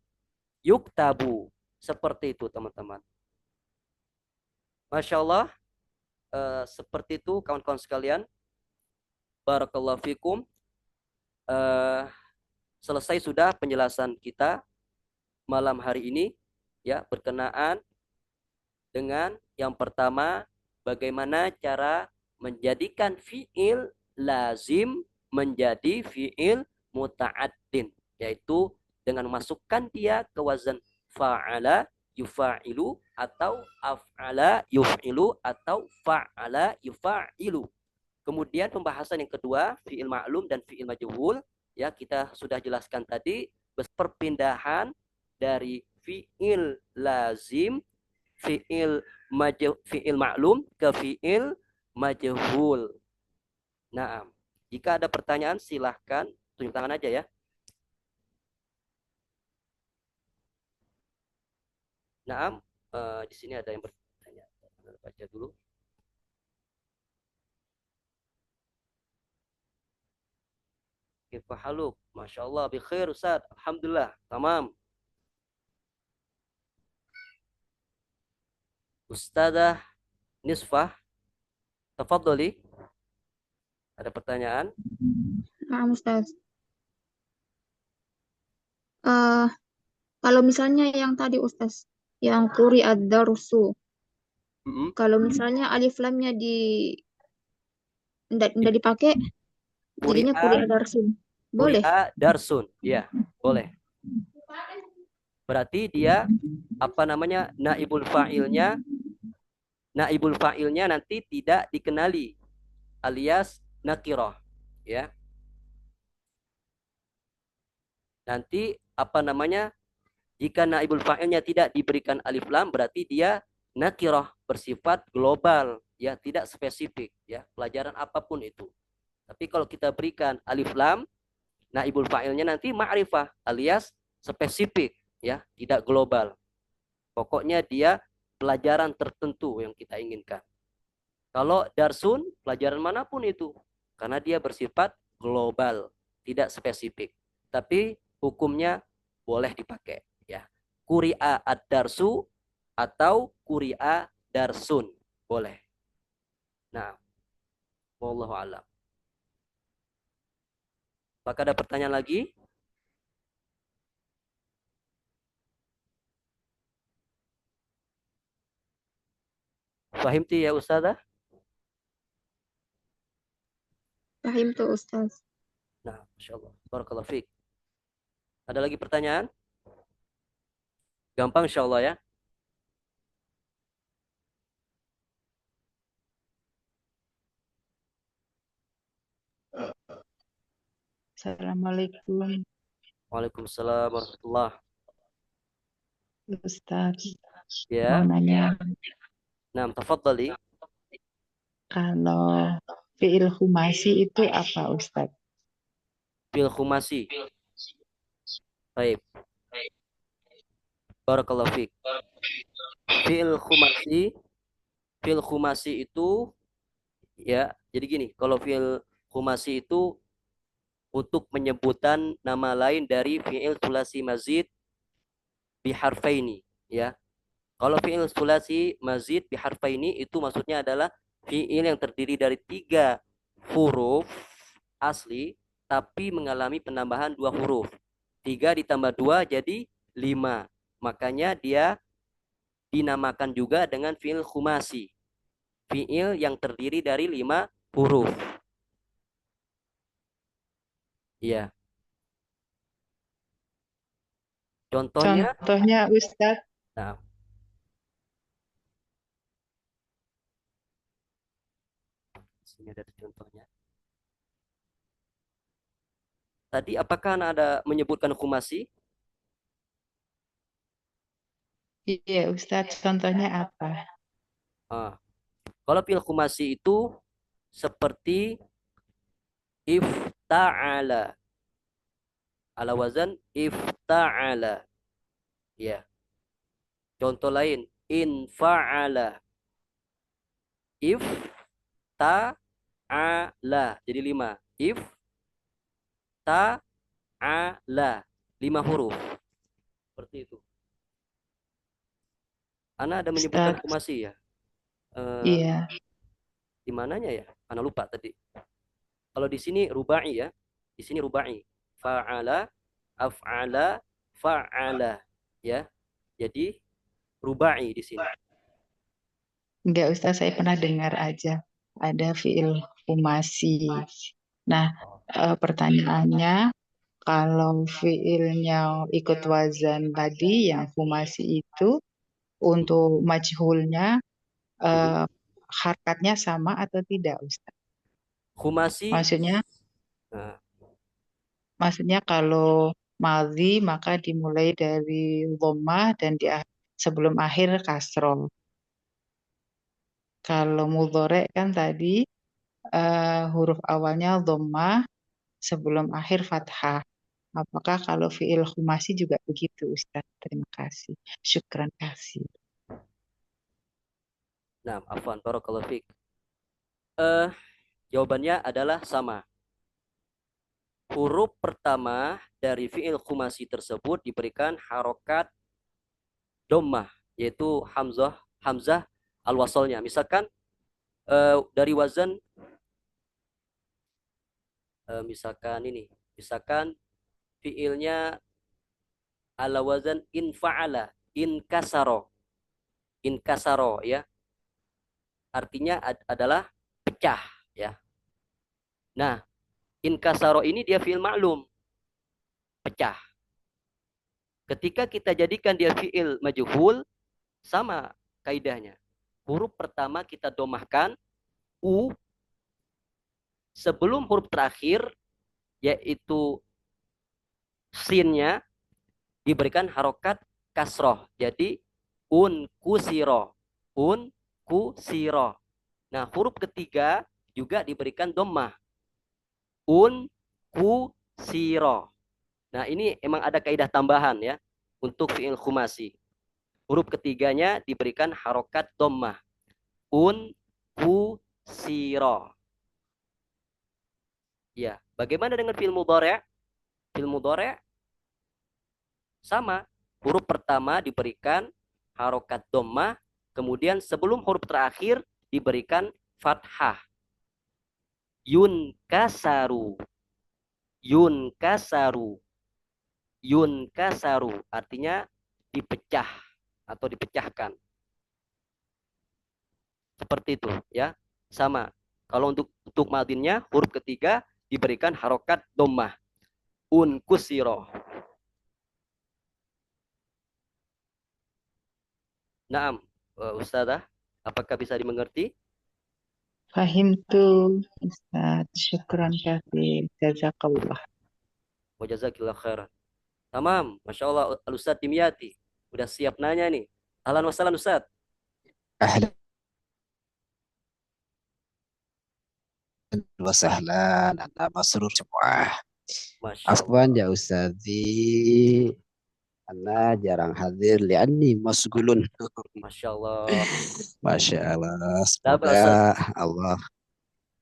yuktabu. Seperti itu teman-teman. Masya Allah, seperti itu kawan-kawan sekalian. Barakallahu fikum. Selesai sudah penjelasan kita malam hari ini, ya, berkenaan dengan yang pertama, bagaimana cara menjadikan fiil lazim menjadi fiil muta'addin, yaitu dengan memasukkan dia ke wazan fa'ala yufa'ilu atau af'ala yuf'ilu atau fa'ala yufa'ilu. Kemudian pembahasan yang kedua, fiil ma'lum dan fiil majhul, ya, kita sudah jelaskan tadi perpindahan dari fiil lazim, fiil ma'lum ke fiil majhul. Nah, jika ada pertanyaan silahkan tunjuk tangan aja ya. Nah, di sini ada yang bertanya. Baca dulu. Kaifa haluk? Masya Allah, bi khair Ustaz. Alhamdulillah, tamam. Ustazah Nisfah, tafadholi. Ada pertanyaan? Nah, Ustaz. Kalau misalnya yang tadi Ustaz, yang quri ad-darsu, kalau misalnya alif lamnya Nggak dipakai, jadinya Kuri'a, kuliah darsun. Boleh. kuri'a darsun. Ya, boleh. Berarti dia apa namanya? Naibul fa'ilnya nanti tidak dikenali alias nakirah, ya. Nanti apa namanya? Jika naibul fa'ilnya tidak diberikan alif lam berarti dia nakirah, bersifat global, ya, tidak spesifik, ya, pelajaran apapun itu. Tapi kalau kita berikan alif lam, naibul fa'ilnya nanti ma'rifah alias spesifik, ya, tidak global. Pokoknya dia pelajaran tertentu yang kita inginkan. Kalau darsun, pelajaran manapun itu, karena dia bersifat global, tidak spesifik. Tapi hukumnya boleh dipakai, ya. Kuri'a ad-darsu atau kuri'a darsun, boleh. Nah, wallahu a'lam. Apakah ada pertanyaan lagi? Fahimti ya Ustazah? Paham tuh Ustaz. Nah, Masya Allah. Barakallahu fiik. Ada lagi pertanyaan? Gampang insya Allah ya. Assalamualaikum Waalaikumsalam warahmatullah. Ustaz. Ya. Mau nanya, Nah, tafadhali. kalau fi'il khumasi itu apa Ustaz? Fil khumasi. Baik. Barakallahu fiik. Fil khumasi. Fil khumasi itu, ya, jadi gini, kalau fil khumasi itu untuk penyebutan nama lain dari fi'il sulasi mazid biharfaini, ya. Kalau fi'il sulasi mazid biharfaini itu maksudnya adalah fi'il yang terdiri dari 3 huruf asli tapi mengalami penambahan 2 huruf. 3 ditambah 2 jadi 5. Makanya dia dinamakan juga dengan fi'il khumasi. Fi'il yang terdiri dari 5 huruf. Iya. Contohnya, Ustaz, nah, sini ada contohnya. Tadi apakah ada menyebutkan khumasi? iya Ustaz, contohnya apa? Ah, kalau fi'il khumasi itu seperti ifta'ala, ala wazan ifta'ala, ya. Contoh lain, infa'ala, ifta'ala, jadi 5. Ifta'ala, 5 huruf. Seperti itu. Ana ada menyebutkan Ustaz, khumasi ya? iya. Di mananya ya? Ana lupa tadi. Kalau di sini rubai ya. Di sini rubai. Fa'ala, af'ala, fa'ala, ya. Jadi rubai di sini. Enggak Ustaz, saya pernah dengar aja ada fi'il khumasi. Nah, pertanyaannya, kalau fi'ilnya ikut wazan tadi yang khumasi itu, untuk majhulnya harkatnya sama atau tidak Ustaz? Khumasi. Maksudnya Nah, maksudnya kalau madhi maka dimulai dari dhammah dan sebelum akhir kasroh. Kalau mudhari kan tadi huruf awalnya dhammah, sebelum akhir fathah. Apakah kalau fi'il khumasi juga begitu Ustaz? Terima kasih. Syukran kasih. nah, afwan, barakallahu fiik. Jawabannya adalah sama. Huruf pertama dari fi'il khumasi tersebut diberikan harokat dhammah, yaitu hamzah al-wasalnya. Misalkan dari wazan misalkan fi'ilnya ala wazan infa'ala, inkasaro, ya. Artinya adalah pecah, ya. Nah, inkasaro ini dia fi'il ma'lum, pecah. Ketika kita jadikan dia fi'il majhul, sama kaidahnya. Huruf pertama kita domahkan, u, sebelum huruf terakhir, yaitu sinnya, diberikan harokat kasroh. Jadi, un kusiro. Un kusiro. Nah, huruf ketiga juga diberikan dommah. Un kusiro. Nah, ini emang ada kaidah tambahan ya untuk fi'il khumasi. Huruf ketiganya diberikan harokat dommah. Un kusiro. Ya, bagaimana dengan fi'il mudhari'? Fi'il mudhari' sama. Huruf pertama diberikan harokat dommah, kemudian sebelum huruf terakhir diberikan fathah. Yun kasaru. Yun kasaru. Yun kasaru artinya dipecah atau dipecahkan. Seperti itu ya. Sama. Kalau untuk madinnya huruf ketiga diberikan harokat dommah. Un kusiro. Naam, Ustazah, apakah bisa dimengerti? Fahimtu, Ustaz. Syukran katsir. Jazakallah. Wa jazakillah khairan. Tamam, Masya Allah, Al-Ustaz Dimyati. Udah siap nanya nih. Ahlan wa sahlan Ustaz. أهلا وسهلا أنا مسرور semua. Masya Afwan Allah. ya Ustazi, Ana jarang hadir lianni masgulun. Masya Allah. Masya Allah, Sabar Ustaz. semoga Allah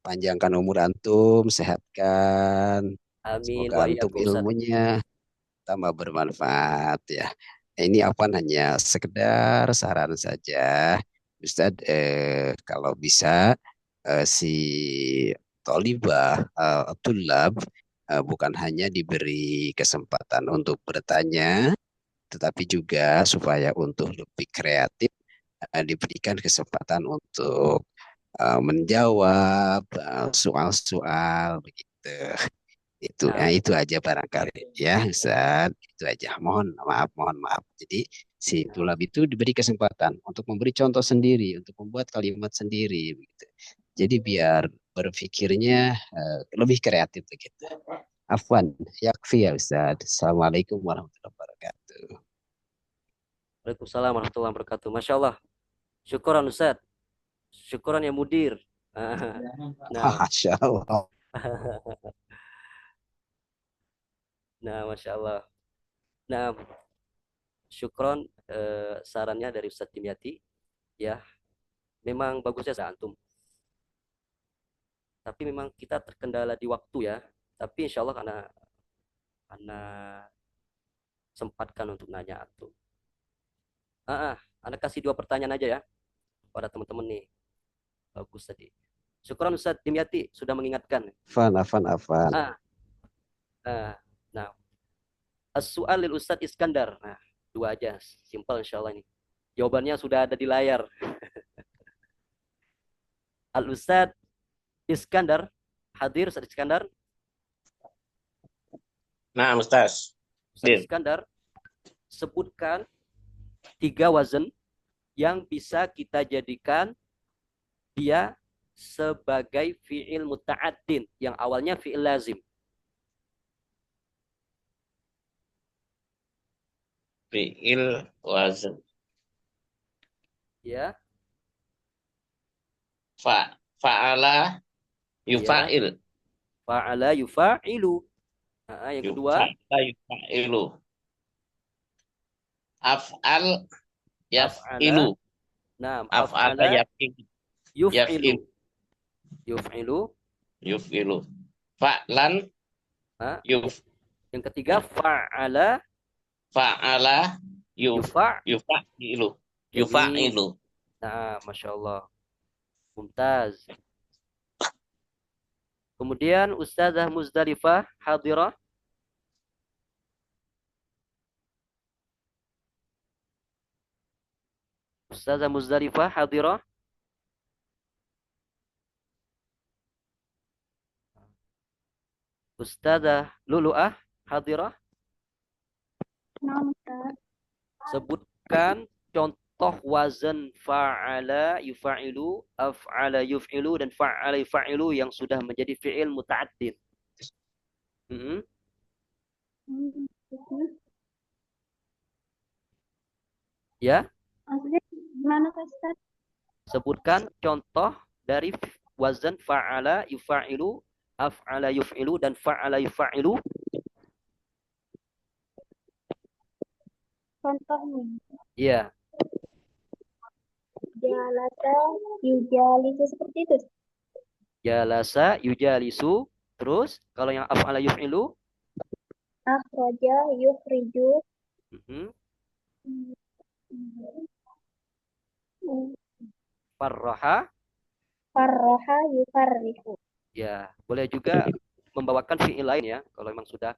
panjangkan umur antum, sehatkan, Amin wa semoga antum iyyakum Ustaz. ilmunya tambah bermanfaat ya. Ini apa hanya sekedar saran saja, Ustadz. Kalau bisa si Tolibah Tulab bukan hanya diberi kesempatan untuk bertanya, tetapi juga supaya untuk lebih kreatif diberikan kesempatan untuk menjawab soal-soal begitu. Naam. Itu aja barangkali ya Ustaz, itu aja. Mohon maaf. Jadi si Naam. tulab itu diberi kesempatan untuk memberi contoh sendiri, untuk membuat kalimat sendiri begitu. Jadi biar berpikirnya lebih kreatif begitu. Afwan, yakfi ya Ustaz. Assalamualaikum warahmatullahi wabarakatuh. Waalaikumsalam warahmatullahi wabarakatuh. Masya Allah. Syukuran Ustaz. Syukuran ya mudir. Nah, Masya Allah. nah, Masya Allah. Nah, syukron sarannya dari Ustaz Dimyati. Ya, memang bagusnya seantum. Tapi memang kita terkendala di waktu ya. Tapi insya Allah karena sempatkan untuk nanya antum. Anda kasih 2 pertanyaan aja ya pada teman-teman nih. Bagus tadi. Syukuran Ustaz Dimyati sudah mengingatkan. Afan. Ah, ah, nah, as-su'al lil Ustaz Iskandar. Nah, 2 aja, simpel insya Allah ini. Jawabannya sudah ada di layar. Al Ustaz Iskandar, hadir Ustaz Iskandar. Nah, Ustaz. Ustaz Iskandar, sebutkan 3 wazan yang bisa kita jadikan dia sebagai fi'il muta'addin yang awalnya fi'il lazim. Fi'il wazn. Ya. Fa'ala yufa'il. Fa'ala yufa'ilu. Yang kedua. Fa'ala yufa'ilu. Af'al yaf'ilu. Nah, af'ala yuf'ilu. Yuf'ilu. Fa'lan yang ketiga fa'ala yufa'ilu. Yufa'ilu. Nah, Masya Allah. Mumtaz. Kemudian Ustazah Muzdalifah hadirah. Ustazah Muzdalifah hadirah. Ustazah Lulu'ah hadirah. Naam, Ustaz. Sebutkan contoh wazan fa'ala yufa'ilu, af'ala yuf'ilu, dan fa'ala yufa'ilu yang sudah menjadi fi'il muta'addid. Ya, Maksudnya gimana, Ustaz? sebutkan contoh dari wazan fa'ala yufa'ilu, af'ala yuf'ilu, dan fa'ala yufa'ilu. Contohnya. Ya, Jalasa, yujalisu, seperti itu. jalasa yujalisu. Terus kalau yang af'ala yuf'ilu, Akhraja, yukhriju. farraha. Farraha, yufarrihu. Ya, boleh juga membawakan fi'il lain ya. Kalau memang sudah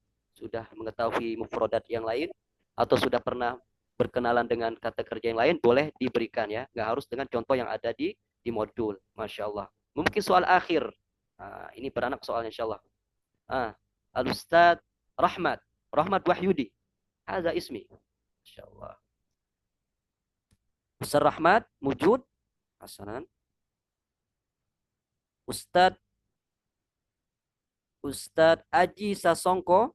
mengetahui mufradat yang lain atau sudah pernah berkenalan dengan kata kerja yang lain, boleh diberikan ya. Nggak harus dengan contoh yang ada di modul. Masya Allah. Mungkin soal akhir. Nah, ini beranak soalnya insya Allah. Al-Ustadz Rahmat. Rahmat Wahyudi. Hadza ismi. Masya Allah. Ustadz Rahmat, mujud. Hasanan. Ustadz Aji Sasongko.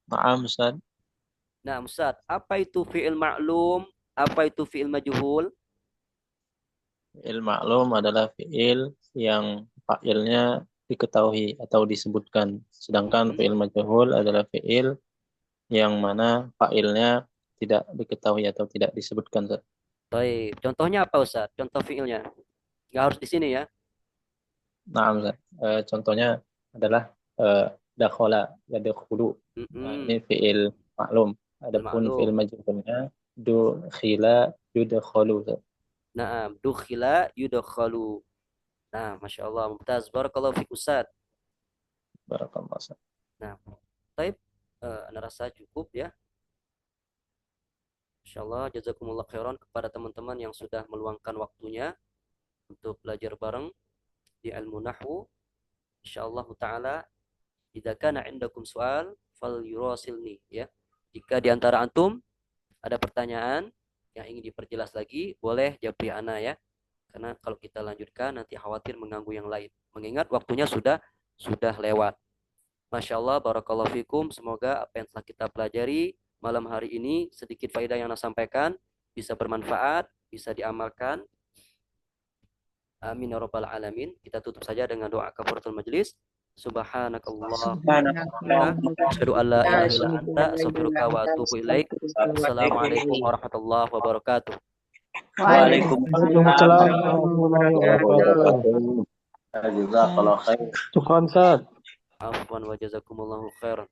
Naam, Ustaz. Nah, Ustadz, apa itu fi'il ma'lum? Apa itu fi'il majhul? Fi'il ma'lum adalah fi'il yang fa'ilnya diketahui atau disebutkan. Sedangkan fi'il majhul adalah fi'il yang mana fa'ilnya tidak diketahui atau tidak disebutkan. Baik, contohnya apa Ustaz? Contoh fi'ilnya. Nggak harus di sini ya. Nah, Ustaz. Contohnya adalah dakhala, yadkhulu. Nah, ini fi'il ma'lum. Adapun fi'il majhulnya dukhila, yudkhalu. Nah, dukhila yudkhalu. Nah, Masya Allah, mumtaz. Barakallahu fiik Ustaz. Barakallahu Ustaz. Nah, baik, Anda rasa cukup ya. Masya Allah, jazakumullah khairan kepada teman-teman yang sudah meluangkan waktunya untuk belajar bareng di ilmu nahwu. Insyaallah taala, idza kana indakum soal fal yurasilni ya. Jika di antara antum ada pertanyaan yang ingin diperjelas lagi, boleh japri ana ya. Karena kalau kita lanjutkan nanti khawatir mengganggu yang lain. Mengingat waktunya sudah lewat. Masya Allah, barakallahu fikum. Semoga apa yang telah kita pelajari malam hari ini, sedikit faedah yang saya sampaikan, bisa bermanfaat, bisa diamalkan. Amin ya rabbal alamin. Kita tutup saja dengan doa kafaratul majlis. Subhanakallahumma asyhadu an la ilaha illa anta astaghfiruka wa atubu ilaik. Assalamualaikum warahmatullahi wabarakatuh. Waalaikumsalam warahmatullahi wabarakatuh. Jazakallahu khair. Syukran, Ustaz. Afwan wa jazakumullahu khairan.